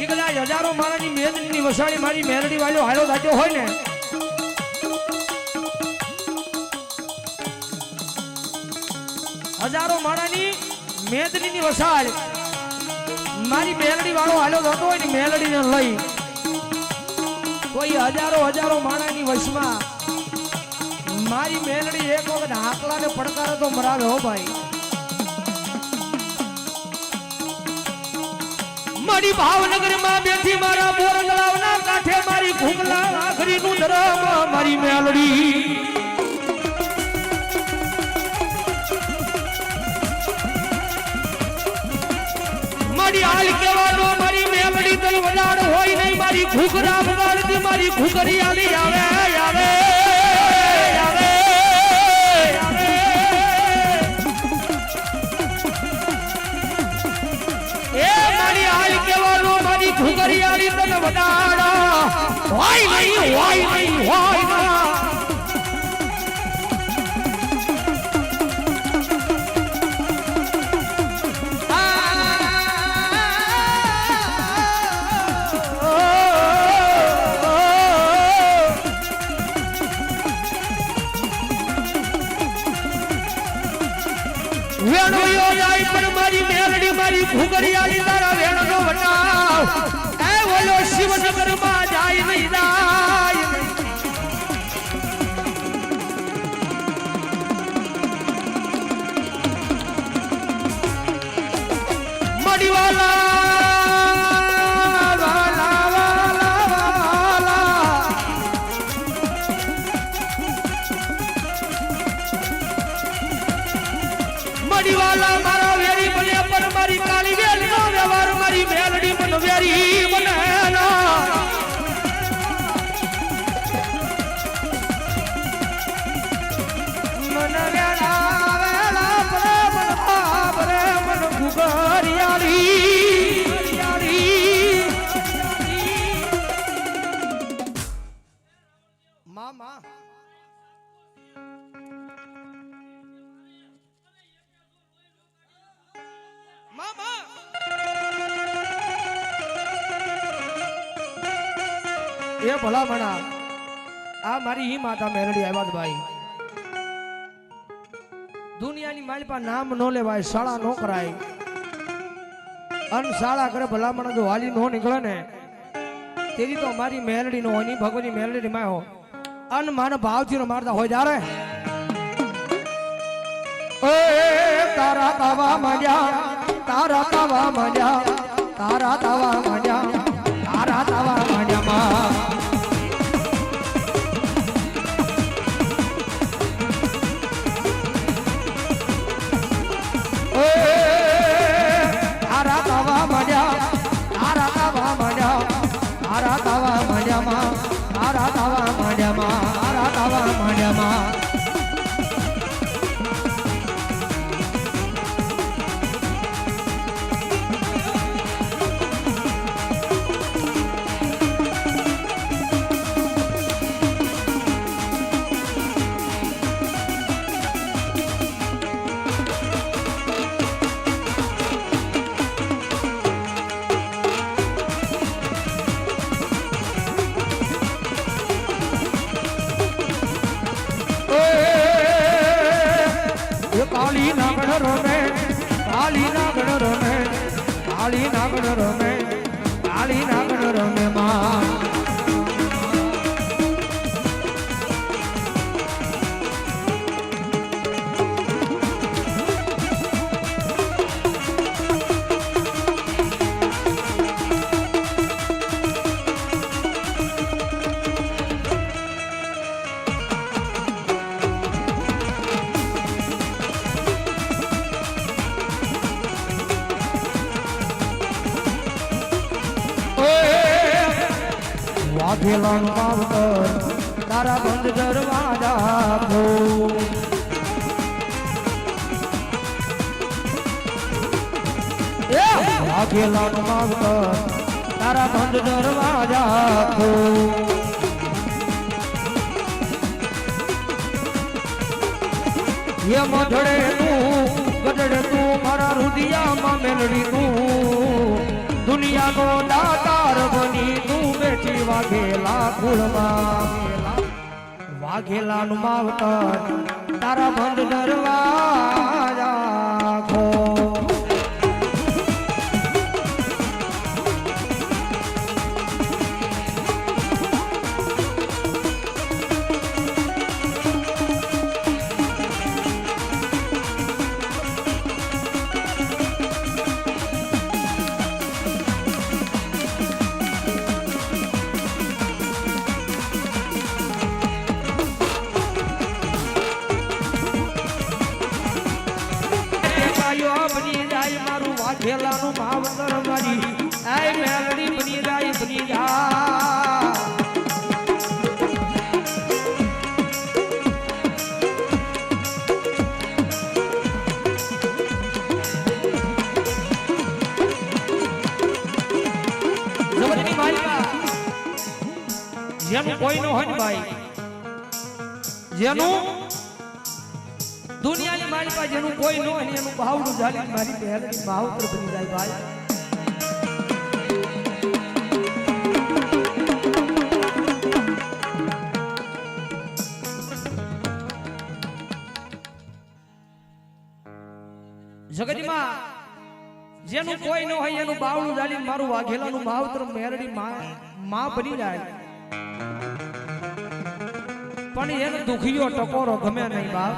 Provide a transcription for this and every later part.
કદાચ હજારો માણસની મેદની વસાડી મારી મેલડી વાળો હાલો થાજો હોય ને હજારો માણસની મેદની વસાડ મારી મેલડી વાળો હાલો થતો હોય ને મેલડીને લઈ કોઈ હજારો માણસની વશમાં મારી મેલડી એક વખત હાકલાને પડકારે તો મરાવે હો ભાઈ મારી ભાવનગર માં બેઠી મારા બોરગલાવના કાંઠે મારી ઘૂમલા આખરી નું ધરમ મારી મેલડી મારી હાલ કેવાનો મારી મેલડી તલ વડાડ હોય નહીં મારી ઘૂઘરા વગાડતી મારી ઘૂઘરી આલી આવે આવે ઘુઘરિયાળી તન વડાડા હોય નહીં ના વેણો યો જાય પણ મારી મેલડી મારી ઘુઘરિયાળી તારા વેણનો વટાવ એ ઓલો શિવનગર માં જાય નહીં જાય મડીવાલા મડીવાલા મારા વેરી બને પણ મારી કાળી વેલ નો વ્યવહાર મારી મેલડી મન વેરી બને મન વેલા વેલા પ્રેમ મન ઘુઘરિયાળી મામા એ ભલા મણા આ મારી ઈ માતા મેલડી આવ્યા ભાઈ દુનિયાની માલપા નામ નો લેવાય શાળા નો કરાય અન શાળા કરે ભલા મણા જો વાલી નો નીકળે ને તેરી તો મારી મેલડી નો હોય ભગવતી મેલડી માયો અન માને ભાવથી મારતા હોય જારે એ તારા તાવા મજા તારા તાવા મજા તારા તાવા મજા તારા તાવા મજા માં તારા તાવા મજા તારા તાવા મજા તારા તાવા મજા માં તારા તાવા મજા માં તારા તાવા મજા માં काली नागण रोमे काली नागण रोमे काली नागण रोमे काली नागण रोमे मां વાઘેલા માવતર તારા બંધ દરવાજા ખો વાઘેલા માવતર તારા બંધ દરવાજા ખો ये मधड़े तू गजड़े तू मारा रुदिया मा मेलड़ी तू दुनिया को दाता બેઠી વાઘેલા કુળમાં વાઘેલા નું માવતર તારા બંધ દરવાજા ખો વાઘેલાનું માવતર મારી આય મેલડી બની જાય બની જા જબરની માલિકા જેનું કોઈ નો હોય ભાઈ જેનું દુનિયાની મારી પાસે જેનું કોઈ ન હોય એનું ભાવનું જાલી મારી પહેલાની ભાવતર બની જાય ભાઈ જગતમાં જેનું કોઈ ન હોય એનું બાવળું જાલી મારું વાઘેલાનું ભાવતર મેરડી માં બની જાય પણ એને દુખિયો ટકોરો ગમે નહીં બાપ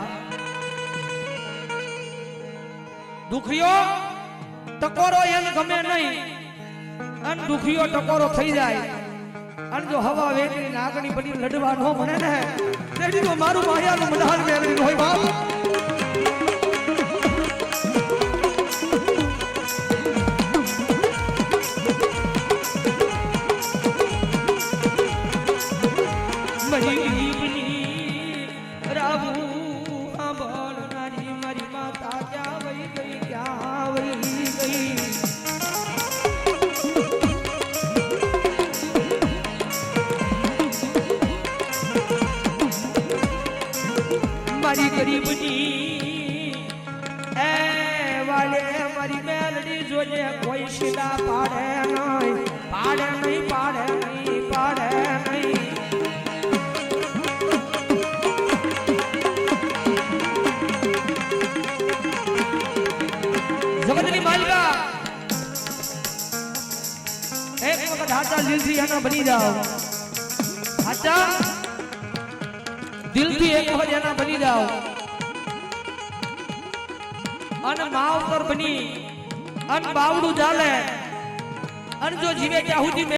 દુખિયો ટકોરો એને ગમે નહીં અને દુખિયો ટકોરો થઈ જાય અને જો હવા વેચી નાગણી બની લડવા ન મને ને તેડી તો મારું માયાનું મધાન મેળવી હોય બાપ મારી ગરીબની એ વાલે મારી મેલડી જોજે કોઈ સીધા પાડે નહીં પાડે નહીં પાડે નહીં પાડે નહીં જગતની માલિકા એક વખત હાચા દિલથી એના બની જાઓ હાચા દિલથી એક વખત એના બની જાઓ અને માવતર બની અને બાવડું ચાલે અને જો જીવે ત્યાં સુધી